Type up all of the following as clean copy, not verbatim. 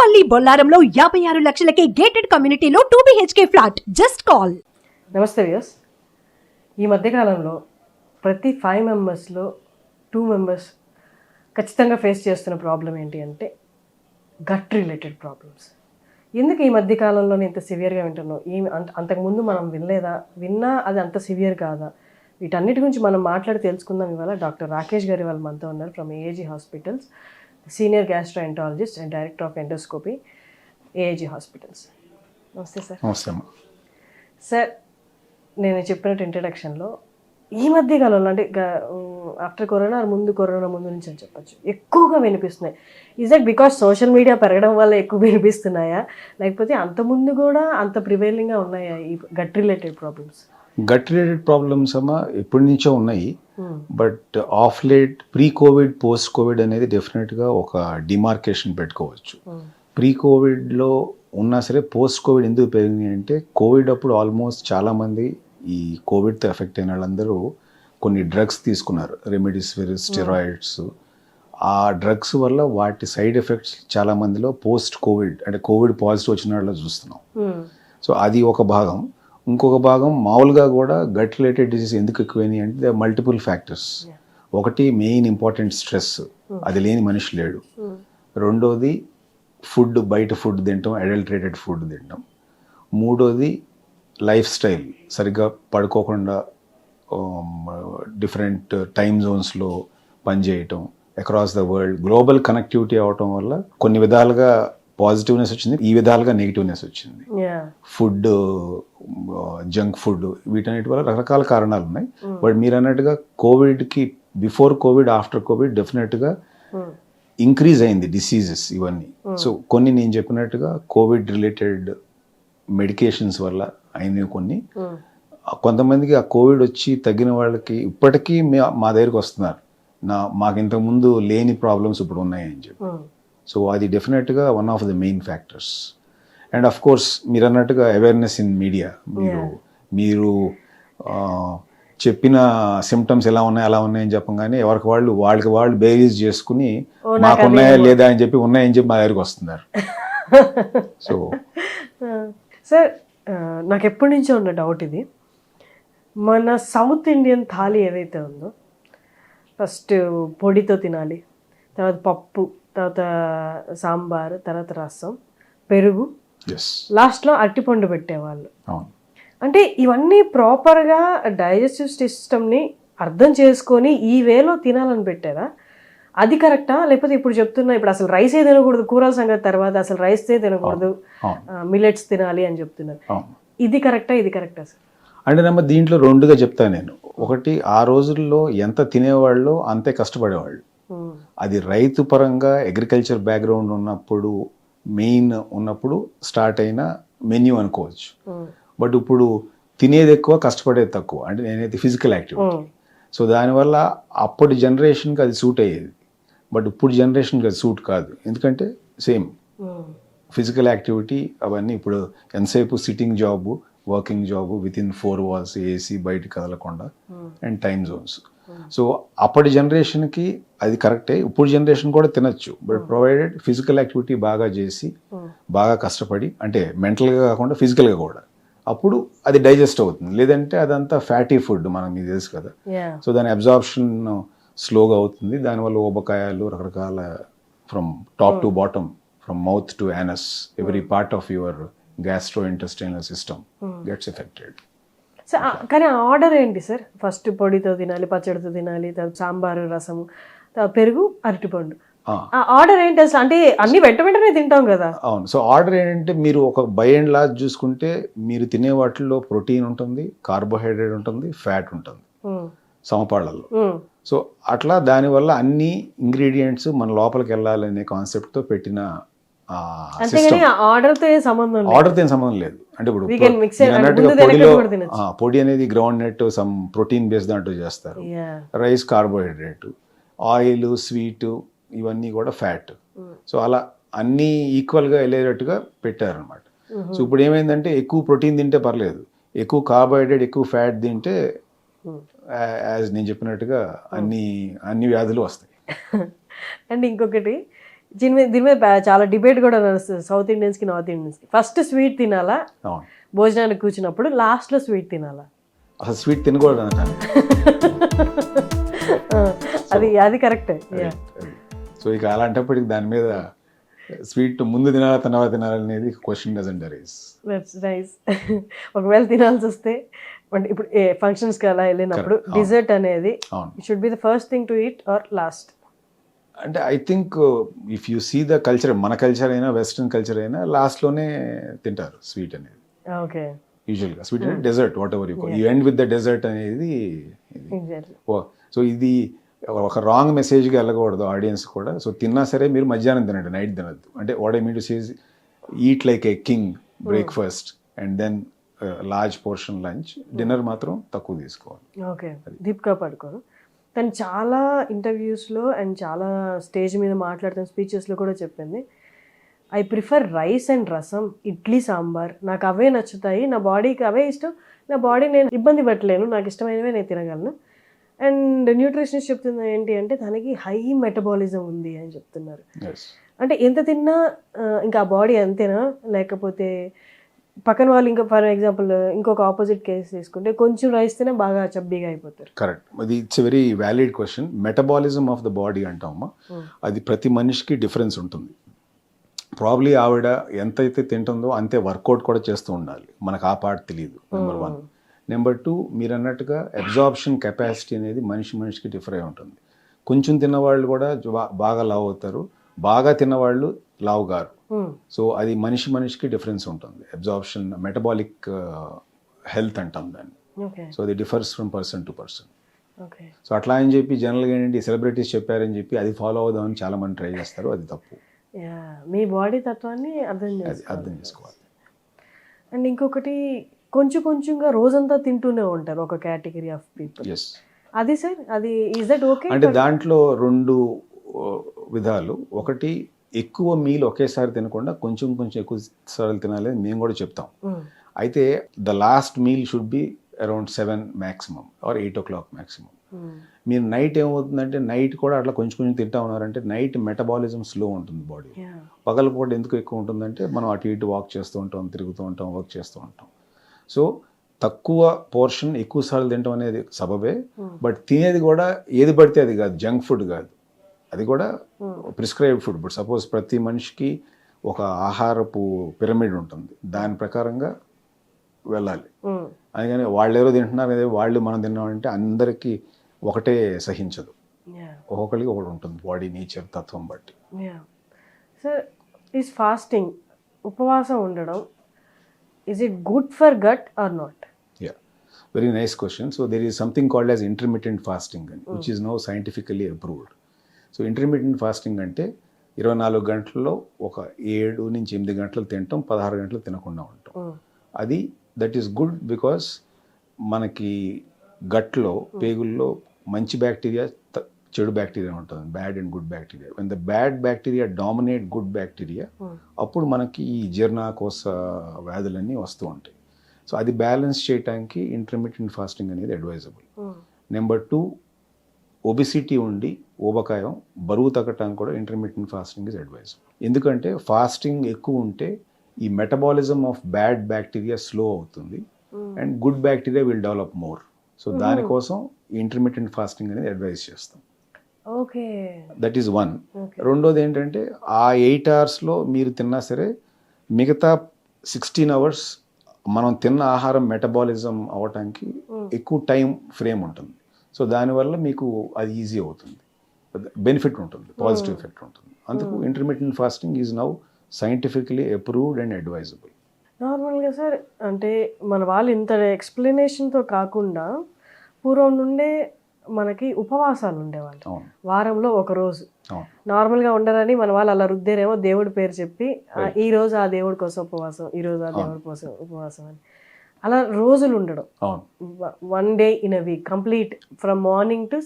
Kompally బొల్లారంలో 56 లక్షలకే gated కమ్యూనిటీలో 2 BHK flat. Just call. నమస్తే views. ఈ మధ్యకాలంలో ప్రతి 5 మెంబర్స్లో 2 మెంబర్స్ ఖచ్చితంగా ఫేస్ చేస్తున్న ప్రాబ్లం ఏంటి అంటే గట్ రిలేటెడ్ ప్రాబ్లమ్స్. ఎందుకు ఈ మధ్యకాలంలో నేను ఇంత సివియర్గా వింటున్నాను? అంతకుముందు మనం విన్నా అది అంత సివియర్ కాదా? వీటన్నిటి గురించి మనం మాట్లాడి తెలుసుకుందాం. ఇవాళ డాక్టర్ రాకేష్ గారు వాళ్ళు మనతో ఉన్నారు from AAG hospitals, senior gastroenterologist and director of endoscopy, AAG hospitals. నమస్తే సార్. నమస్తే సార్, నేను చెప్పినట్టు ఇంట్రడక్షన్లో ఈ మధ్య కాలంలో అంటే ఆఫ్టర్ కరోనా కరోనా ముందు నుంచి అని చెప్పచ్చు ఎక్కువగా వినిపిస్తున్నాయి. Is that because social media పెరగడం వల్ల ఎక్కువ వినిపిస్తున్నాయా, లేకపోతే అంతకుముందు కూడా అంత ప్రివైలింగ్గా ఉన్నాయా ఈ gut related problems? Gut related problems అమ్మా ఎప్పటి నుంచో ఉన్నాయి. But of late pre covid post covid అనేది డెఫినెట్గా ఒక డిమార్కేషన్ పెట్టుకోవచ్చు. ప్రీ కోవిడ్లో ఉన్నా సరే పోస్ట్ కోవిడ్ ఎందుకు పెరిగినాయి అంటే కోవిడ్ అప్పుడు ఆల్మోస్ట్ చాలామంది ఈ కోవిడ్తో ఎఫెక్ట్ అయిన వాళ్ళందరూ కొన్ని డ్రగ్స్ తీసుకున్నారు, రెమిడిసివిర్, స్టెరాయిడ్స్. ఆ డ్రగ్స్ వల్ల వాటి సైడ్ ఎఫెక్ట్స్ చాలామందిలో పోస్ట్ కోవిడ్ అంటే కోవిడ్ పాజిటివ్ వచ్చిన వాళ్ళలో చూస్తున్నాం. సో అది ఒక భాగం. ఇంకొక భాగం మామూలుగా కూడా గట్ రిలేటెడ్ డిసీజ్ ఎందుకు ఎక్కువైనాయి అంటే మల్టిపుల్ ఫ్యాక్టర్స్. ఒకటి మెయిన్ ఇంపార్టెంట్ స్ట్రెస్, అది లేని మనిషి లేడు. రెండోది ఫుడ్, బయట ఫుడ్ తినటం, అడల్టరేటెడ్ ఫుడ్ తినటం. మూడోది లైఫ్ స్టైల్, సరిగ్గా పడుకోకుండా డిఫరెంట్ టైమ్ జోన్స్లో పనిచేయటం, across the world global connectivity అవటం వల్ల కొన్ని విధాలుగా పాజిటివ్నెస్ వచ్చింది, ఈ విధాలుగా నెగిటివ్నెస్ వచ్చింది. ఫుడ్, జంక్ ఫుడ్, వీటన్నిటి వల్ల రకరకాల కారణాలు ఉన్నాయి. బట్ మీరు అన్నట్టుగా కోవిడ్కి బిఫోర్ కోవిడ్, ఆఫ్టర్ కోవిడ్ డెఫినెట్గా ఇంక్రీజ్ అయింది డిసీజెస్ ఇవన్నీ. సో కొన్ని నేను చెప్పినట్టుగా కోవిడ్ రిలేటెడ్ మెడికేషన్స్ వల్ల అయినవి కొన్ని. కొంతమందికి ఆ కోవిడ్ వచ్చి తగ్గిన వాళ్ళకి ఇప్పటికీ మా దగ్గరికి వస్తున్నారు, మాకు ఇంతకుముందు లేని ప్రాబ్లమ్స్ ఇప్పుడు ఉన్నాయని చెప్పి. సో అది డెఫినెట్గా one of the main factors. And of course మీరు అన్నట్టుగా అవేర్నెస్ ఇన్ మీడియా. మీరు చెప్పిన సిమ్టమ్స్ ఎలా ఉన్నాయి అలా ఉన్నాయని చెప్పగానే వాళ్ళకి వాళ్ళు బేరీజ్ చేసుకుని మాకు ఉన్నాయా లేదా అని చెప్పి ఉన్నాయని చెప్పి మా దగ్గరికి వస్తున్నారు. సో సార్, నాకు ఎప్పటి నుంచో ఉన్న డౌట్ ఇది. మన సౌత్ ఇండియన్ థాలీ ఏదైతే ఉందో ఫస్ట్ పొడితో తినాలి, తర్వాత పప్పు, తర్వాత సాంబార్, తర్వాత రసం, పెరుగు, లాస్ట్లో అరటిపండు పెట్టేవాళ్ళు. అంటే ఇవన్నీ ప్రాపర్గా డైజెస్టివ్ సిస్టమ్ని అర్థం చేసుకొని ఈ వేలో తినాలని పెట్టారా? అది కరెక్టా? లేకపోతే ఇప్పుడు చెప్తున్నా ఇప్పుడు అసలు రైసే తినకూడదు, కూరల సంగతి తర్వాత, అసలు రైసే తినకూడదు, మిల్లెట్స్ తినాలి అని చెప్తున్నారు. ఇది కరెక్టా? ఇది కరెక్టా సార్? అంటే దీంట్లో రెండుగా చెప్తాను నేను. ఒకటి, ఆ రోజుల్లో ఎంత తినేవాళ్ళు అంతే కష్టపడేవాళ్ళు. అది రైతు పరంగా అగ్రికల్చర్ బ్యాక్గ్రౌండ్ ఉన్నప్పుడు, మెయిన్ ఉన్నప్పుడు స్టార్ట్ అయిన మెన్యూ అనుకోవచ్చు. బట్ ఇప్పుడు తినేది ఎక్కువ, కష్టపడేది తక్కువ. అంటే నేనైతే ఫిజికల్ యాక్టివిటీ. సో దానివల్ల అప్పటి జనరేషన్కి అది సూట్ అయ్యేది, బట్ ఇప్పుడు జనరేషన్కి అది సూట్ కాదు. ఎందుకంటే సేమ్ ఫిజికల్ యాక్టివిటీ అవన్నీ ఇప్పుడు ఎంతసేపు sitting job, working job with in 4 walls, AC, బయట కదలకుండా, అండ్ టైమ్ జోన్స్. సో అప్పటి జనరేషన్కి అది కరెక్టే. ఇప్పుడు జనరేషన్ కూడా తినచ్చు, బట్ ప్రొవైడెడ్ ఫిజికల్ యాక్టివిటీ బాగా చేసి, బాగా కష్టపడి, అంటే మెంటల్గా కాకుండా ఫిజికల్గా కూడా, అప్పుడు అది డైజెస్ట్ అవుతుంది. లేదంటే అదంతా ఫ్యాటీ ఫుడ్, మనకు మీకు తెలుసు కదా. సో దాని అబ్జార్ప్షన్ స్లోగా అవుతుంది. దానివల్ల ఊబకాయాలు, రకరకాల from top to bottom, from mouth to anus, every part of your gastrointestinal system gets affected. So కానీ ఆర్డర్ ఏంటి సార్? ఫస్ట్ పొడితో తినాలి, పచ్చడితో తినాలి, తర్వాత సాంబారు, రసము, పెరుగు, అరటిపండు. ఆర్డర్ ఏంటి అసలు? అంటే అన్ని వెంటనే తింటాం కదా. అవును. సో ఆర్డర్ ఏంటంటే మీరు ఒక బై అండ్ లార్జ్ చూసుకుంటే మీరు తినే వాటిల్లో ప్రోటీన్ ఉంటుంది, కార్బోహైడ్రేట్ ఉంటుంది, ఫ్యాట్ ఉంటుంది సమపాళ్లలో. సో అట్లా దానివల్ల అన్ని ఇంగ్రీడియంట్స్ మన లోపలికి వెళ్ళాలనే కాన్సెప్ట్తో పెట్టిన ఆర్డర్తో ఏం సంబంధం లేదు. అంటే ఇప్పుడు పొడి అనేది groundnut, some protein base దాంట్లో చేస్తారు. రైస్ కార్బోహైడ్రేట్, ఆయిల్, స్వీట్, ఇవన్నీ కూడా ఫ్యాట్. సో అలా అన్నీ ఈక్వల్గా వెళ్ళేటట్టుగా పెట్టారనమాట. సో ఇప్పుడు ఏమైందంటే ఎక్కువ ప్రోటీన్ తింటే పర్లేదు, ఎక్కువ కార్బోహైడ్రేట్, ఎక్కువ ఫ్యాట్ తింటే యాజ్ నేను చెప్పినట్టుగా అన్ని వ్యాధులు వస్తాయి. అండ్ ఇంకొకటి, దీని మీద చాలా డిబేట్ కూడా నడుస్తుంది సౌత్ ఇండియన్స్కి నార్త్ ఇండియన్స్కి. ఫస్ట్ స్వీట్ తినాలా అవును, భోజనానికి కూర్చున్నప్పుడు, లాస్ట్లో స్వీట్ తినాలా? అసలు స్వీట్ తినకూడదు అంటాను. అది కరెక్టే. సో ఇక అలాంటప్పటికి దాని మీద స్వీట్ ముందు తినాలా తర్వాత తినాలనేది question doesn't arise. That's nice. ఒకవేళ తినాల్సి వస్తే అంటే ఇప్పుడు ఫంక్షన్స్కి అలా వెళ్ళినప్పుడు డిజర్ట్ అనేది should be the first thing to eat or last? అంటే I think if you see the culture, మన కల్చర్ అయినా వెస్ట్రన్ కల్చర్ అయినా లాస్ట్లోనే తింటారు స్వీట్ అనేది. ఓకే. యూజువల్గా స్వీట్ అంటే dessert, whatever you end with the dessert అనేది. సో ఇది ఒక రాంగ్ మెసేజ్గా వెళ్ళకూడదు ఆడియన్స్ కూడా. సో తిన్నా సరే మీరు మధ్యాహ్నం తినండి, నైట్ తినద్దు. అంటే what I mean to say eat like a king breakfast and then large portion lunch. Dinner మాత్రం తక్కువ తీసుకోవాలి. ఓకే. దీపికా పడుకోను తను చాలా ఇంటర్వ్యూస్లో అండ్ చాలా స్టేజ్ మీద మాట్లాడుతున్న స్పీచెస్లో కూడా చెప్పింది, ఐ ప్రిఫర్ రైస్ అండ్ రసం, ఇడ్లీ సాంబార్, నాకు అవే నచ్చుతాయి, నా బాడీకి అవే ఇష్టం, నా బాడీ నేను ఇబ్బంది పెట్టలేను, నాకు ఇష్టమైనవే నేను తినగలను. అండ్ న్యూట్రిషనిస్ట్ చెప్తుంది ఏంటి అంటే తనకి హై మెటబాలిజం ఉంది అని చెప్తున్నారు. అంటే ఎంత తిన్నా ఇంకా ఆ బాడీ అంతేనా, లేకపోతే పక్కన వాళ్ళు ఇంకా ఫర్ ఎగ్జాంపుల్ ఇంకొక ఆపోజిట్ కేసు తీసుకుంటే కొంచెం రైస్ తినే బాగా చబ్బీగా అయిపోతారు. కరెక్ట్, అది it's a very valid question. Metabolism of the body అంటామా, అది ప్రతి మనిషికి డిఫరెన్స్ ఉంటుంది. ప్రాబ్లీ ఆవిడ ఎంతైతే తింటుందో అంతే వర్కౌట్ కూడా చేస్తూ ఉండాలి, మనకు ఆ పార్ట్ తెలియదు. నెంబర్ 1. నెంబర్ 2, మీరు అన్నట్టుగా అబ్జార్ప్షన్ కెపాసిటీ అనేది మనిషికి డిఫర్ అయి ఉంటుంది. కొంచెం తిన్నవాళ్ళు కూడా బాగా లావు అవుతారు, బాగా తిన్నవాళ్ళు లావు గారు. సో అది మనిషికి డిఫరెన్స్ ఉంటుంది. అబ్జార్ప్షన్, మెటబాలిక్ హెల్త్ అంటాం దాన్ని. సో అది differs from person to person. So అట్లా అని చెప్పి జనరల్గా ఏంటంటే సెలబ్రిటీస్ చెప్పారని చెప్పి అది ఫాలో అవుదామని చాలా మంది ట్రై చేస్తారు, అది తప్పు. మీ బాడీ తత్వాన్ని అర్థం చేసుకోవాలి. అండ్ ఇంకొకటి కొంచెంగా రోజంతా తింటూనే ఉంటారు ఒక కేటగిరీ ఆఫ్ పీపుల్. అది సార్, అది ఈజ్ దట్ ఓకే? అంటే దాంట్లో 2 విధాలు. ఒకటి, ఎక్కువ మీల్ ఒకేసారి తినకుండా కొంచెం ఎక్కువ సార్లు తినాలి అని మేము కూడా చెప్తాం. అయితే the last meal should be around 7 maximum or 8 o'clock maximum. మీరు నైట్ ఏమవుతుందంటే నైట్ కూడా అట్లా కొంచెం తింటా ఉన్నారంటే నైట్ మెటబాలిజం స్లో ఉంటుంది బాడీ. పగలపూట ఎందుకు ఎక్కువ ఉంటుందంటే మనం అటు ఇటు వాక్ చేస్తూ ఉంటాం, తిరుగుతూ ఉంటాం, వర్క్ చేస్తూ ఉంటాం. సో తక్కువ పోర్షన్ ఎక్కువ సార్లు తినడం అనేది సబబే, బట్ తినేది కూడా ఏది పడితే అది కాదు, జంక్ ఫుడ్ కాదు, అది కూడా ప్రిస్క్రైబ్డ్ ఫుడ్. బట్ సపోజ్ ప్రతి మనిషికి ఒక ఆహారపు పిరమిడ్ ఉంటుంది, దాని ప్రకారంగా వెళ్ళాలి. అందుకని వాళ్ళు ఎవరో తింటున్నారు అదే వాళ్ళు మనం తిన్నామంటే అందరికీ ఒకటే సహించదు, ఒక్కొక్కరికి ఒకటి ఉంటుంది బాడీ నేచర్ తత్వం బట్టి. సార్, ఈజ్ ఫాస్టింగ్, ఉపవాసం ఉండడం, is it good for gut or not? Very nice question. So there is something called as intermittent fasting, which is now scientifically approved. So intermittent fasting అంటే 24 గంటల్లో ఒక 7 నుంచి 8 గంటలు తినటం, 16 గంటలు తినకుండా ఉంటాం. అది దట్ ఈస్ గుడ్ బికాస్ మనకి గట్లో, పేగుల్లో మంచి బ్యాక్టీరియా, చెడు బ్యాక్టీరియా ఉంటుంది, bad and good bacteria. When the bad bacteria dominate good bacteria, అప్పుడు మనకి ఈ జీర్ణకోశ వ్యాధులన్నీ వస్తూ ఉంటాయి. సో అది బ్యాలెన్స్ చేయడానికి ఇంటర్మీడియట్ ఫాస్టింగ్ అనేది అడ్వైజబుల్. నెంబర్ 2, ఒబిసిటీ ఉండి ఊబకాయం, బరువు తగ్గటానికి కూడా ఇంటర్మీడియట్ ఫాస్టింగ్ ఇస్ అడ్వైజబుల్. ఎందుకంటే ఫాస్టింగ్ ఎక్కువ ఉంటే ఈ metabolism of bad bacteria slow అవుతుంది and good bacteria will develop more. So దానికోసం ఇంటర్మీడియట్ ఫాస్టింగ్ అనేది అడ్వైజ్ చేస్తాం. Okay, that is 1. రెండోది ఏంటంటే ఆ 8 hours మీరు తిన్నా సరే మిగతా 16 hours మనం తిన్న ఆహారం మెటబాలిజం అవ్వటానికి ఎక్కువ టైం ఫ్రేమ్ ఉంటుంది. సో దానివల్ల మీకు అది ఈజీ అవుతుంది, బెనిఫిట్ ఉంటుంది, పాజిటివ్ ఎఫెక్ట్ ఉంటుంది. అందుకు intermediate fasting is now scientifically approved and advisable. నార్మల్గా సార్, అంటే మన వాళ్ళు ఇంత ఎక్స్ప్లెనేషన్తో కాకుండా పూర్వం నుండే మనకి ఉపవాసాలు ఉండేవాళ్ళు, వారంలో ఒక రోజు నార్మల్గా ఉండరని మన వాళ్ళు అలా రుద్దేరేమో దేవుడి పేరు చెప్పి ఈ రోజు ఆ దేవుడి కోసం ఉపవాసం, ఈ రోజు ఆ దేవుడి కోసం ఉపవాసం అని అలా రోజులు ఉండడం. 1 day in a week complete from morning to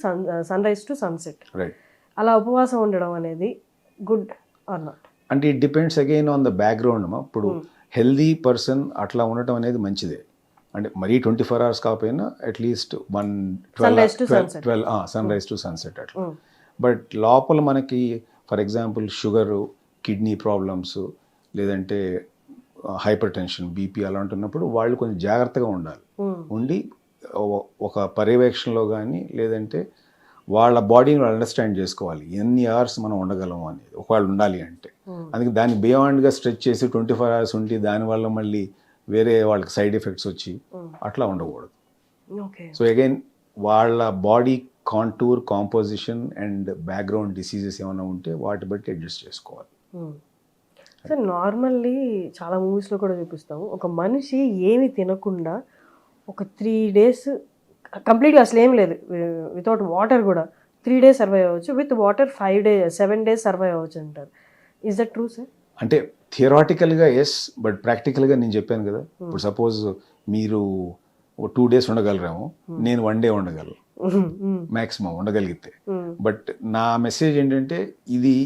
sunrise to sunset, అలా ఉపవాసం ఉండడం అనేది గుడ్ ఆర్ నాట్? అంటే it depends again on the background. ఇప్పుడు హెల్దీ పర్సన్ అట్లా ఉండటం అనేది మంచిదే. అంటే మరీ 24 hours కాకపోయినా at least 12 sunrise to sunset అట్లా. బట్ లోపల మనకి for example sugar, kidney problems, లేదంటే హైపర్ టెన్షన్, బీపీ అలాంటి ఉన్నప్పుడు వాళ్ళు కొంచెం జాగ్రత్తగా ఉండాలి. ఉండి ఒక పర్యవేక్షణలో కానీ లేదంటే వాళ్ళ బాడీని వాళ్ళు అండర్స్టాండ్ చేసుకోవాలి ఎన్ని అవర్స్ మనం ఉండగలము అనేది ఒకవేళ ఉండాలి అంటే. అందుకే దాన్ని బియాండ్గా స్ట్రెచ్ చేసి 24 hours ఉండి దానివల్ల మళ్ళీ వేరే వాళ్ళకి సైడ్ ఎఫెక్ట్స్ వచ్చి అట్లా ఉండకూడదు. ఓకే. సో అగైన్ వాళ్ళ body contour, composition and background diseases ఏమైనా ఉంటే వాటి బట్టి అడ్జస్ట్ చేసుకోవాలి. సార్ నార్మల్లీ చాలా మూవీస్లో కూడా చూపిస్తాము, ఒక మనిషి ఏమి తినకుండా ఒక 3 days కంప్లీట్గా అసలు ఏం లేదు, వితౌట్ వాటర్ కూడా 3 days సర్వైవ్ అవ్వచ్చు, విత్ వాటర్ 7 days సర్వైవ్ అవ్వచ్చు అంటారు. Is that true sir? అంటే థియరాటికల్గా ఎస్, బట్ ప్రాక్టికల్గా నేను చెప్పాను కదా, ఇప్పుడు సపోజ్ మీరు 2 days ఉండగలరేమో, నేను 1 day ఉండగలను మ్యాక్సిమం ఉండగలిగితే. బట్ నా మెసేజ్ ఏంటంటే ఇది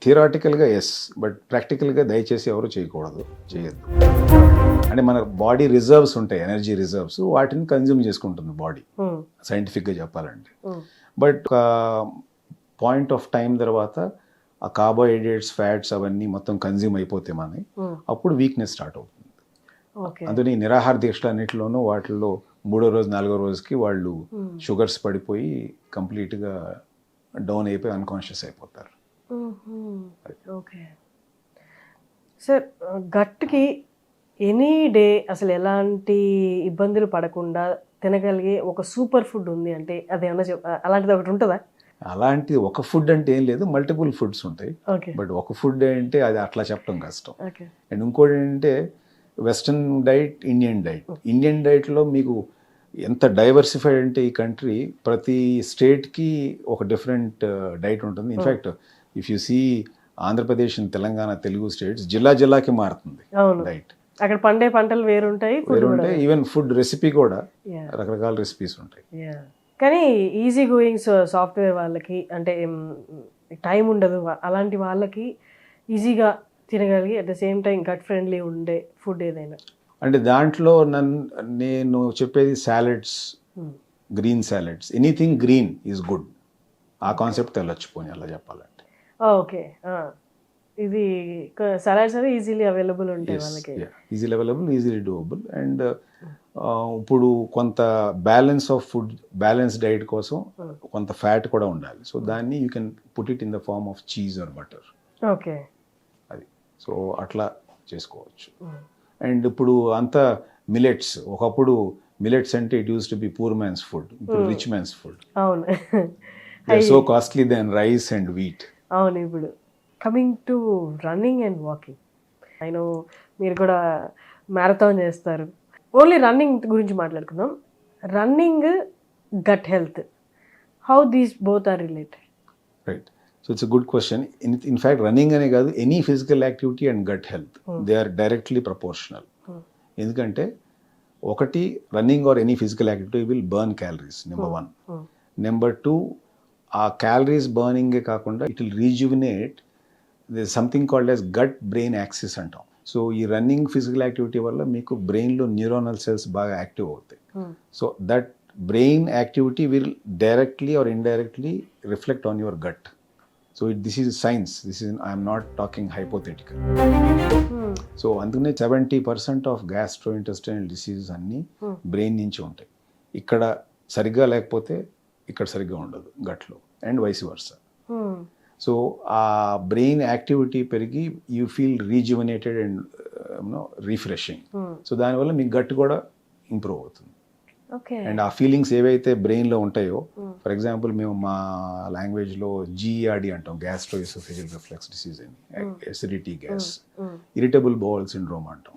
థియరాటికల్గా ఎస్, బట్ ప్రాక్టికల్గా దయచేసి ఎవరు చేయకూడదు, చేయొద్దు. అంటే మన బాడీ రిజర్వ్స్ ఉంటాయి, ఎనర్జీ రిజర్వ్స్, వాటిని కన్జ్యూమ్ చేసుకుంటుంది బాడీ సైంటిఫిక్గా చెప్పాలంటే. బట్ ఒక పాయింట్ ఆఫ్ టైం తర్వాత ఆ కార్బోహైడ్రేట్స్, ఫ్యాట్స్ అవన్నీ మొత్తం కన్జ్యూమ్ అయిపోతే మనకి అప్పుడు వీక్నెస్ స్టార్ట్ అవుతుంది. అందుకని నిరాహార దీక్షలు అన్నింటిలోనూ వాటిల్లో 3వ రోజు 4వ రోజుకి వాళ్ళు షుగర్స్ పడిపోయి కంప్లీట్గా డౌన్ అయిపోయి అన్కాన్షియస్ అయిపోతారు. ఓకే సార్, గట్కి ఎనీ డే అసలు ఎలాంటి ఇబ్బందులు పడకుండా తినగలిగే ఒక సూపర్ ఫుడ్ ఉంది అంటే అది ఏమన్నా అలాంటిది ఒకటి ఉంటుందా? అలాంటి ఒక ఫుడ్ అంటే ఏం లేదు, మల్టిపుల్ ఫుడ్స్ ఉంటాయి. బట్ ఒక ఫుడ్ అంటే అది అట్లా చెప్పడం కష్టం. అండ్ ఇంకోటి ఏంటంటే western diet, Indian diet. Indian డైట్లో మీకు ఎంత డైవర్సిఫైడ్ అంటే ఈ కంట్రీ ప్రతి స్టేట్కి ఒక డిఫరెంట్ డైట్ ఉంటుంది. In fact if you see Andhra Pradesh, Telangana, Telugu states జిల్లాకి మారుతుంది డైట్. అక్కడ పండే పంటలు వేరుంటాయి, ఈవెన్ ఫుడ్ రెసిపీ కూడా రకరకాల రెసిపీస్ ఉంటాయి. కానీ ఈజీ గోయింగ్ సాఫ్ట్వేర్ వాళ్ళకి అంటే టైం ఉండదు, అలాంటి వాళ్ళకి ఈజీగా తినగలిగి at the same time gut friendly ఉండే ఫుడ్ ఏదైనా అంటే దాంట్లో నేను చెప్పేది salads, green salads, anything green is good. ఆ కాన్సెప్ట్ తెలొచ్చు పోనీ అలా చెప్పాలంటే. ఓకే, ఇది సలాడ్స్ అవి ఈజీలీ అవైలబుల్ ఉంటాయి వాళ్ళకి, easily available, easily doable. And ఇప్పుడు కొంత balance of food, balance diet కోసం కొంత ఫ్యాట్ కూడా ఉండాలి. సో దాన్ని you can put it in the form of cheese or butter. Okay, అది సో అట్లా చేసుకోవచ్చు. అండ్ ఇప్పుడు అంతా మిలెట్స్, ఒకప్పుడు మిలెట్స్ అంటే it use to be poor man's food, ఇప్పుడు రిచ్ మ్యాన్స్ ఫుడ్. అవును, so costly then rice and wheat. అవును. ఇప్పుడు coming to running and walking, I know మీరు కూడా మ్యారథాన్ చేస్తారు. ఓన్లీ రన్నింగ్ గురించి మాట్లాడుకుందాం. Running, gut health, how these both are related? Right, so it's a good question. In fact running అనే కాదు, any physical activity and gut health they are directly proportional. ఎందుకంటే ఒకటి, running or any physical activity will burn calories, number 1. Number 2, ఆ calories బర్నింగే కాకుండా it will rejuvenate something called as gut brain axis అంటాం. So ఈ running physical activity వల్ల మీకు బ్రెయిన్లో న్యూరోనల్ సెల్స్ బాగా యాక్టివ్ అవుతాయి. So that brain activity will directly or indirectly reflect on your gut. So this is science, I'm not talking hypothetical. So అందుకనే 70% of gastrointestinal diseases అన్నీ brain నుంచి ఉంటాయి. ఇక్కడ సరిగ్గా లేకపోతే ఇక్కడ సరిగ్గా ఉండదు గట్లో, అండ్ వైస్ వర్సా. సో ఆ బ్రెయిన్ యాక్టివిటీ పెరిగి you feel rejuvenated and refreshing. So దానివల్ల మీ గట్ కూడా ఇంప్రూవ్ అవుతుంది. అండ్ ఆ ఫీలింగ్స్ ఏవైతే బ్రెయిన్లో ఉంటాయో, ఫర్ ఎగ్జాంపుల్ మేము మా లాంగ్వేజ్లో GERD అంటాం, గ్యాస్ట్రో ఎసోఫేజియల్ రిఫ్లెక్స్ డిసీజ్ అని, acidity, gas, irritable bowel syndrome అంటాం,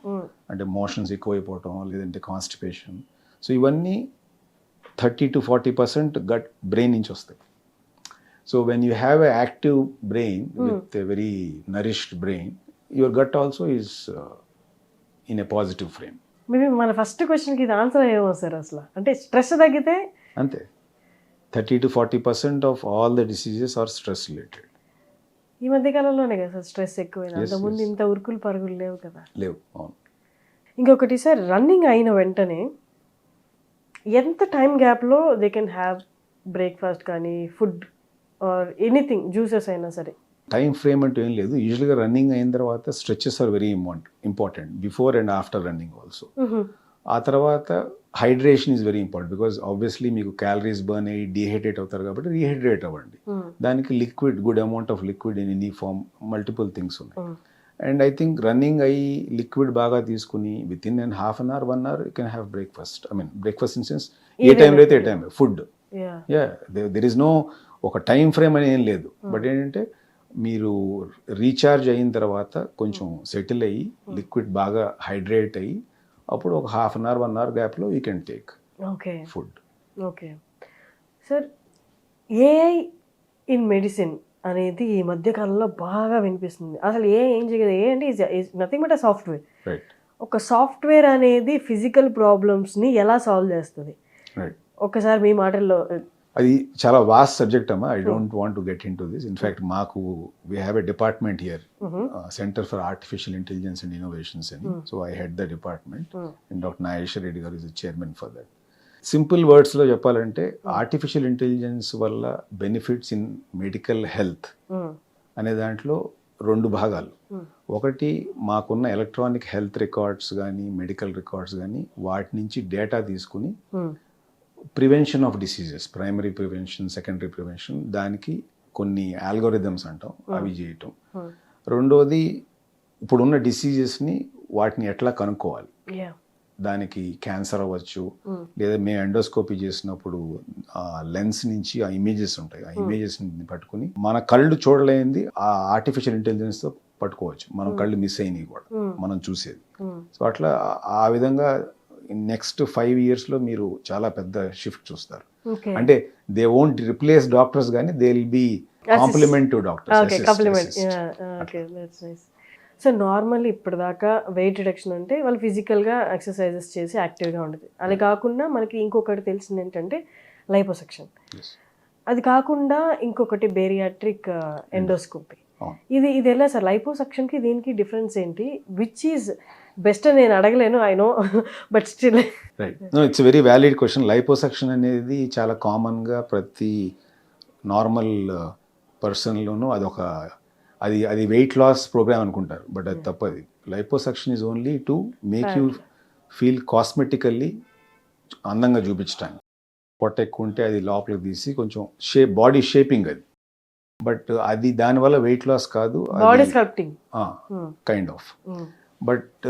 అంటే మోషన్స్ ఎక్కువైపోవటం లేదంటే కాన్స్టిపేషన్. సో ఇవన్నీ 30 to 40% గట్ బ్రెయిన్ నుంచి వస్తాయి. So when you have an active brain with a very nourished brain, your gut also is in a positive frame. Maybe మన first క్వశ్చన్కి ఇది answer ఏమో సార్, అసలు అంటే స్ట్రెస్ తగ్గితే అంతే. 30 to 40% of all the diseases are stress related. ఈ మధ్య కాలంలోనే కదా సార్ స్ట్రెస్ ఎక్కువైనా, అంతకుముందు ఇంత ఉరుకులు పరుగులు లేవు కదా. లేవు, అవును. ఇంకొకటి సార్, రన్నింగ్ అయిన వెంటనే ఎంత టైం గ్యాప్లో దే కెన్ హ్యావ్ బ్రేక్ఫాస్ట్ కానీ ఫుడ్ ఆర్ ఎనీథింగ్, జ్యూసెస్ అయినా సరే, టైం ఫ్రేమ్ అంటూ ఏం లేదు. యూజువల్గా రన్నింగ్ అయిన తర్వాత stretches are very important before and after running also. ఆ తర్వాత hydration is very important because obviously మీకు క్యాలరీస్ బర్న్ అయ్యి డీహైడ్రేట్ అవుతారు కాబట్టి రీహైడ్రేట్ అవ్వండి. దానికి liquid, good amount of liquid in any form, multiple things ఉన్నాయి. అండ్ ఐ థింక్ రన్నింగ్ అయ్యి లిక్విడ్ బాగా తీసుకుని with in and half an hour 1 hour you can have breakfast. I mean breakfast in sense ఏ టైంలో అయితే ఏ time food. There is no ఒక time frame అని ఏం లేదు. బట్ ఏంటంటే మీరు రీఛార్జ్ అయిన తర్వాత కొంచెం సెటిల్ అయ్యి లిక్విడ్ బాగా హైడ్రేట్ అయ్యి అప్పుడు ఒక హాఫ్ అన్ అవర్ 1 hour గ్యాప్లో you can take food. Okay sir, AI in medicine అనేది ఈ మధ్య కాలంలో బాగా వినిపిస్తుంది. అసలు ఏం చేయదు. ఏ అంటే nothing but a software. Right. ఒక సాఫ్ట్వేర్ అనేది ఫిజికల్ ప్రాబ్లమ్స్ని ఎలా సాల్వ్ చేస్తుంది? రైట్. ఒక్కసారి మీ మాటల్లో. అది చాలా వాస్ట్ సబ్జెక్ట్ అమ్మా. I don't want to get into this. In fact మాకు we have a department here, centre for artificial intelligence and innovations అని. So I head the department and doctor Nageswara Reddy గారు is the chairman for that. Simple వర్డ్స్లో చెప్పాలంటే artificial intelligence వల్ల benefits in medical health అనే దాంట్లో 2 భాగాలు. ఒకటి, మాకున్న ఎలక్ట్రానిక్ హెల్త్ రికార్డ్స్ కానీ మెడికల్ రికార్డ్స్ కానీ వాటి నుంచి డేటా తీసుకుని prevention of diseases, primary prevention, secondary prevention, దానికి కొన్ని ఆల్గోరిథమ్స్ అంటాం అవి చేయటం. రెండోది, ఇప్పుడున్న డిసీజెస్ని వాటిని ఎట్లా కనుక్కోవాలి. దానికి క్యాన్సర్ అవ్వచ్చు, లేదా మేము ఎండోస్కోపీ చేసినప్పుడు లెన్స్ నుంచి ఆ ఇమేజెస్ ఉంటాయి, ఆ ఇమేజెస్ని పట్టుకుని మన కళ్ళు చూడలేనిది ఆ ఆర్టిఫిషియల్ ఇంటెలిజెన్స్తో పట్టుకోవచ్చు. మనం కళ్ళు మిస్ అయినవి కూడా మనం చూసేది. సో అట్లా ఆ విధంగా నెక్స్ట్ 5 yearsలో మీరు చాలా పెద్ద షిఫ్ట్ చూస్తారు. అంటే దే వోంట్ రిప్లేస్ డాక్టర్స్ కానీ they will be complement to doctors. So normally ఇప్పటిదాకా వెయిట్ రిడక్షన్ అంటే వాళ్ళు ఫిజికల్గా ఎక్సర్సైజెస్ చేసి యాక్టివ్గా ఉంటుంది. అది కాకుండా మనకి ఇంకొకటి తెలిసింది ఏంటంటే లైపోసెక్షన్. అది కాకుండా ఇంకొకటి బేరియాట్రిక్ ఎండోస్కోపీ. ఇది ఎలా సార్? లైపోసెక్షన్కి దీనికి డిఫరెన్స్ ఏంటి? విచ్ ఈజ్ బెస్ట్ అని నేను అడగలేను, I know, but still. Right. No, it's very valid question. Liposuction అనేది చాలా కామన్గా ప్రతి నార్మల్ పర్సన్లోనూ అది వెయిట్ లాస్ ప్రోగ్రామ్ అనుకుంటారు, బట్ అది తప్పది. Liposuction is only to make you feel cosmetically అందంగా చూపించడానికి. పొట్ట ఎక్కువ ఉంటే అది లోపలికి తీసి కొంచెం బాడీ షేపింగ్ అది. బట్ అది దానివల్ల వెయిట్ లాస్ కాదు, కైండ్ ఆఫ్. బట్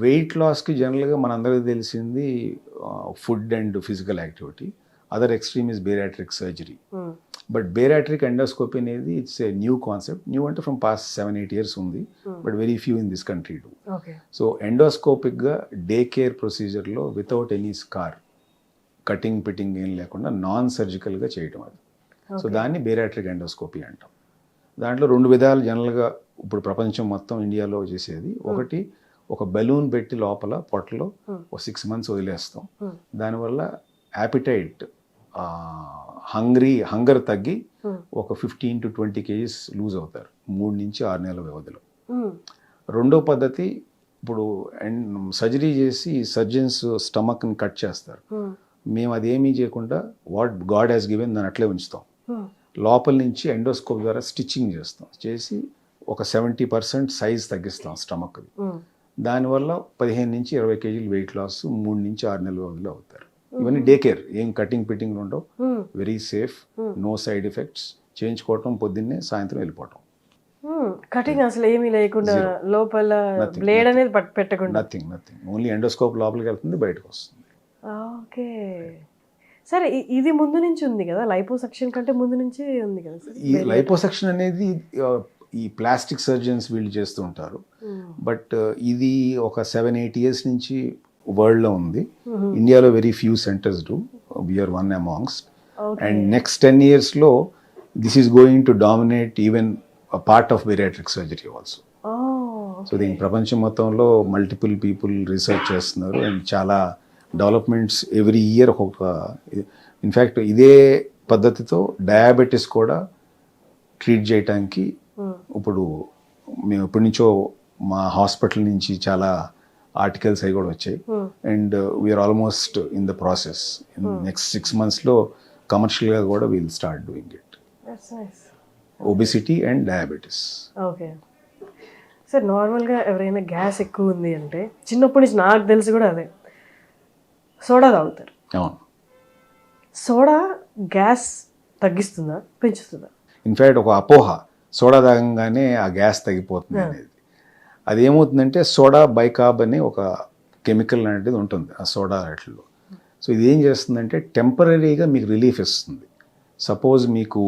వెయిట్ లాస్కి జనరల్గా మనందరికీ తెలిసింది food and physical activity. Other extreme is bariatric surgery. But bariatric endoscopy అనేది it's a new concept. New అంటే ఫ్రమ్ పాస్ట్ 7-8 years ఉంది, but very few in this country do. So ఎండోస్కోపిక్గా day care ప్రొసీజర్లో without any scar, cutting పిటింగ్ ఏం లేకుండా non సర్జికల్గా చేయటం అది. సో దాన్ని బేరియాట్రిక్ ఎండోస్కోపీ అంటాం. దాంట్లో 2 విధాలు జనరల్గా ఇప్పుడు ప్రపంచం మొత్తం ఇండియాలో చేసేది. ఒకటి, ఒక బెలూన్ పెట్టి లోపల పొట్టలో ఒక 6 months వదిలేస్తాం. దానివల్ల యాపిటైట్, హంగర్ తగ్గి ఒక 15 to 20 kgs లూజ్ అవుతారు 3 నుంచి 6 నెలల వ్యవధిలో. రెండో పద్ధతి, ఇప్పుడు సర్జరీ చేసి సర్జన్స్ స్టమక్ని కట్ చేస్తారు. మేము అదేమీ చేయకుండా వాట్ గాడ్ హ్యాస్ గివెన్ దాన్ని అట్లే ఉంచుతాం. లోపల నుంచి ఎండోస్కోప్ ద్వారా స్టిచ్చింగ్ చేస్తాం. చేసి ఒక 70% సైజ్ తగ్గిస్తాం స్టమక్ది. దానివల్ల 15 నుంచి 20 kg వెయిట్ లాస్ 3 నుంచి 6 నెలల వ్యవధిలో అవుతారు. ఇవన్నీ డే కేర్, ఏం కటింగ్ పిటింగ్ ఉండవు, very safe, no side effects. చేయించుకోవటం పొద్దున్నే, సాయంత్రం వెళ్ళిపోవటం. కటింగ్ అసలు ఏమీ లేకుండా, లోపల బ్లేడ్ అనేది పెట్టకుండా, నథింగ్. ఓన్లీ ఎండోస్కోప్ లోపలికి వెళ్తుంది, బయటకు వస్తుంది. ఓకే. సరే, ఇది ముందు నుంచి ఉంది కదా, లైపోసెక్షన్ కంటే ముందు నుంచి ఉంది కదా. ఈ లైపోసెక్షన్ అనేది ఈ ప్లాస్టిక్ సర్జన్స్ వీళ్ళు చేస్తూ ఉంటారు. బట్ ఇది ఒక 7-8 years నుంచి వరల్డ్లో ఉంది. ఇండియాలో very few centres do, we are one amongst. And next 10 yearsలో this is going to dominate even a part of bariatric surgery also. So దీనికి ప్రపంచం మొత్తంలో మల్టిపుల్ పీపుల్ రీసెర్చ్ చేస్తున్నారు అండ్ చాలా డెవలప్మెంట్స్ ఎవ్రీ ఇయర్ ఒక్కొక్క. ఇన్ఫ్యాక్ట్ ఇదే పద్ధతితో డయాబెటీస్ కూడా ట్రీట్ చేయడానికి ఇప్పుడు మేము ఎప్పటి నుంచో మా హాస్పిటల్ నుంచి చాలా ఆర్టికల్స్ అవి కూడా వచ్చాయి. And we're almost in the process. Next 6 monthsలో కమర్షియల్గా కూడా we'll start doing it. Obesity and diabetes. Okay sir, నార్మల్గా ఎవరైనా గ్యాస్ ఎక్కువ ఉంది అంటే చిన్నప్పటి నుంచి నాకు తెలిసి కూడా అదే సోడా తాగుతారు. అవును. సోడా గ్యాస్ తగ్గిస్తుందా పెంచుతుందా? ఇన్ఫ్యాక్ట్ ఒక అపోహ సోడా తాగంగానే ఆ గ్యాస్ తగ్గిపోతుంది అనేది. అది ఏమవుతుందంటే సోడా బైకార్బ్ అని ఒక కెమికల్ అనేది ఉంటుంది ఆ సోడా వాటిలో. సో ఇది ఏం చేస్తుందంటే టెంపరీగా మీకు రిలీఫ్ ఇస్తుంది. సపోజ్ మీకు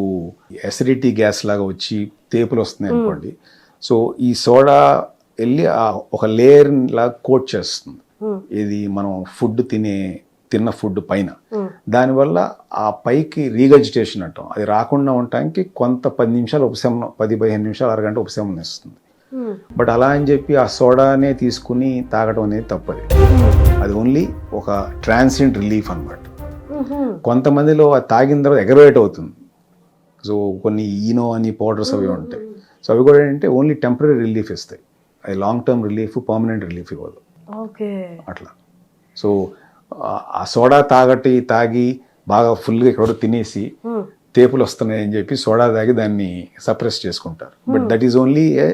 అసిడిటీ గ్యాస్ లాగా వచ్చి తేపులు వస్తున్నాయి అనుకోండి, సో ఈ సోడా వెళ్ళి ఒక లేయర్ లాగా కోట్ చేస్తుంది. ఇది మనం ఫుడ్ తిన్న ఫుడ్ పైన. దానివల్ల ఆ పైకి రీగజిటేషన్ అంటాం, అది రాకుండా ఉండటానికి కొంత 10 నిమిషాలు ఉపశమనం, 10-15 నిమిషాలు, అరగంట ఉపశమనం ఇస్తుంది. బట్ అలా అని చెప్పి ఆ సోడానే తీసుకుని తాగడం అనేది తప్పది. అది ఓన్లీ ఒక ట్రాన్సియంట్ రిలీఫ్ అన్నమాట. కొంతమందిలో అది తాగిన తర్వాత ఎగరవేట్ అవుతుంది. సో కొన్ని ఈనో అని పౌడర్స్ అవి ఉంటాయి. సో అవి కూడా ఏంటంటే ఓన్లీ టెంపరీ రిలీఫ్ ఇస్తాయి, అది long term relief, permanent relief ఇవ్వదు. ఓకే అట్లా. సో ఆ సోడా తాగి బాగా ఫుల్గా ఎక్కడో తినేసి తేపులు వస్తున్నాయని చెప్పి సోడా తాగి దాన్ని సప్రెస్ చేసుకుంటారు. But that is only A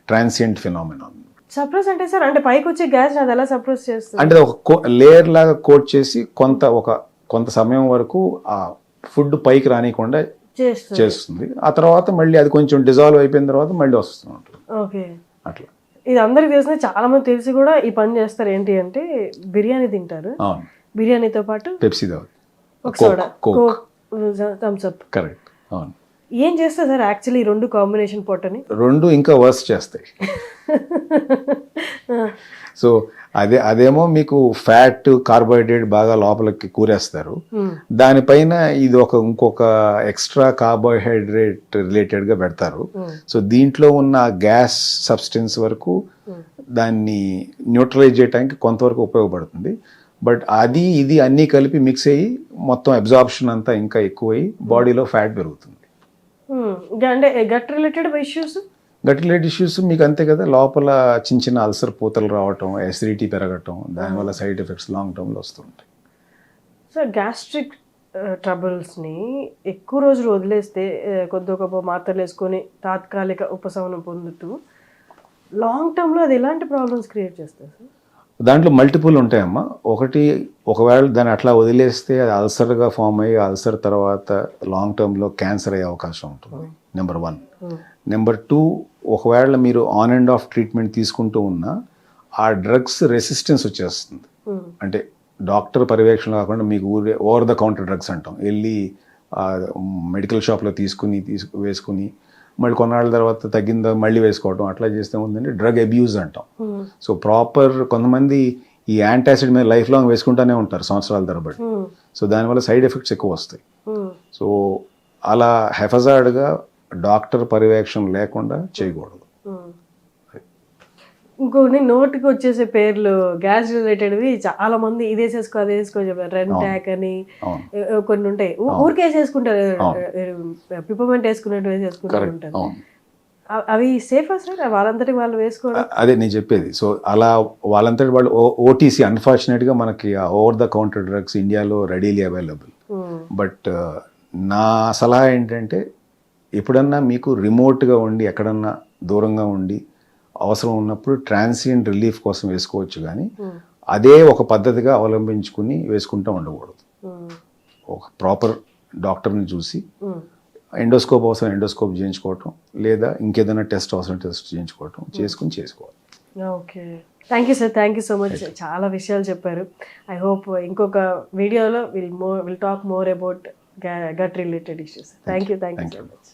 transient phenomenon. Suppress అంటే సార్, అంటే పైకి వచ్చే గ్యాస్ అది ఎలా సప్రెస్ చేస్తుంది? అంటే ఒక లేయర్ లాగా కోట్ చేసి కొంత సమయం వరకు ఆ ఫుడ్ పైకి రానియకుండా చేస్తుంది. ఆ తర్వాత మళ్ళీ అది కొంచెం డిజాల్వ్ అయిపోయిన తర్వాత మళ్ళీ వస్తూ ఉంటుంది. ఓకే అట్లా. ఇది అందరికి తెలిసిన, చాలా మంది తెలిసి కూడా ఈ పని చేస్తారు. ఏంటి అంటే బిర్యానీ తింటారు, అవును, బిర్యానీతో పాటు పెప్సీ తాగు, ఒక soda, coke, Thums Up. Correct. అవును. ఏం చేస్తారు సార్ యాక్చువల్లీ ఈ రెండు కాంబినేషన్ పొట్టని? రెండు ఇంకా వర్స్ చేస్తాయి. సో అదేమో మీకు ఫ్యాట్, కార్బోహైడ్రేట్ బాగా లోపలికి కూరేస్తారు. దానిపైన ఇది ఇంకొక ఎక్స్ట్రా కార్బోహైడ్రేట్ రిలేటెడ్గా పెడతారు. సో దీంట్లో ఉన్న గ్యాస్ సబ్స్టెన్స్ వరకు దాన్ని న్యూట్రలైజ్ చేయడానికి కొంతవరకు ఉపయోగపడుతుంది. బట్ ఇది అన్నీ కలిపి మిక్స్ అయ్యి మొత్తం అబ్జార్ప్షన్ అంతా ఇంకా ఎక్కువై బాడీలో ఫ్యాట్ పెరుగుతుంది. అంటే గట్ రిలేటెడ్ ఇష్యూస్, మీకు అంతే కదా, లోపల చిన్న అల్సర్ పూతలు రావటం, అసిడిటీ పెరగటం, దానివల్ల సైడ్ ఎఫెక్ట్స్ లాంగ్ టర్మ్లో వస్తుంటాయి. సో గ్యాస్ట్రిక్ ట్రబుల్స్ని ఎక్కువ రోజులు వదిలేస్తే కొద్ది గొప్ప మాత్రలు వేసుకొని తాత్కాలిక ఉపశమనం పొందుతూ లాంగ్ టర్మ్లో అది ఎలాంటి ప్రాబ్లమ్స్ క్రియేట్ చేస్తుంది సార్? దాంట్లో మల్టిపుల్ ఉంటాయమ్మా. ఒకవేళ దాన్ని అట్లా వదిలేస్తే అది అల్సర్గా ఫామ్ అయ్యి అల్సర్ తర్వాత లాంగ్ టర్మ్లో క్యాన్సర్ అయ్యే అవకాశం ఉంటుంది, నెంబర్ 1. నెంబర్ 2, ఒకవేళ మీరు ఆన్ అండ్ ఆఫ్ ట్రీట్మెంట్ తీసుకుంటూ ఉన్నా ఆ డ్రగ్స్ రెసిస్టెన్స్ వచ్చేస్తుంది. అంటే డాక్టర్ పర్యవేక్షణ కాకుండా మీకు ఓవర్ ద కౌంటర్ డ్రగ్స్ అంటాం, వెళ్ళి మెడికల్ షాప్లో వేసుకుని మళ్ళీ కొన్నాళ్ళ తర్వాత తగ్గిందా మళ్ళీ వేసుకోవటం, అట్లా చేస్తే ఉందంటే డ్రగ్ అబ్యూజ్ అంటాం. సో కొంతమంది ఈ యాంటాసిడ్ మీద లైఫ్ లాంగ్ వేసుకుంటూనే ఉంటారు సంవత్సరాల తరబడి. సో దానివల్ల సైడ్ ఎఫెక్ట్స్ ఎక్కువ వస్తాయి. సో అలా హెఫజార్డ్గా డాక్టర్ పర్యవేక్షణ లేకుండా చేయకూడదు. ఇంకొన్ని నోటికి వచ్చేసే పేర్లు గ్యాస్ రిలేటెడ్వి చాలా మంది ఇదే చేసుకో అదే చేసుకో చెప్పారు. రెన్టాక్ అని కొన్ని ఉంటాయి, ఊరికే వేసేసుకుంటారు, పిపర్మెంట్ వేసుకున్నట్టు వేసేసుకుంటూ ఉంటారు. అవి సేఫా సార్ వాళ్ళంతటి వాళ్ళు వేసుకోవడం? అదే నేను చెప్పేది. సో అలా వాళ్ళంతటి వాళ్ళు ఓటీసీ, అన్ఫార్చునేట్గా మనకి ఓవర్ ద కౌంటర్ డ్రగ్స్ ఇండియాలో రెడీలీ అవైలబుల్. బట్ నా సలహా ఏంటంటే ఎప్పుడన్నా మీకు రిమోట్గా ఉండి ఎక్కడన్నా దూరంగా ఉండి అవసరం ఉన్నప్పుడు ట్రాన్సియంట్ రిలీఫ్ కోసం వేసుకోవచ్చు, కానీ అదే ఒక పద్ధతిగా అవలంబించుకుని వేసుకుంటూ ఉండకూడదు. ఒక ప్రాపర్ డాక్టర్ని చూసి ఎండోస్కోప్ అవసరం ఎండోస్కోప్ చేయించుకోవటం, లేదా ఇంకేదైనా టెస్ట్ అవసరం టెస్ట్ చేసుకోవాలి. Okay, thank you sir, thank you so much. చాలా విషయాలు చెప్పారు. ఐ హోప్ ఇంకొక వీడియోలో will talk more about gut related issues. Thank you so much.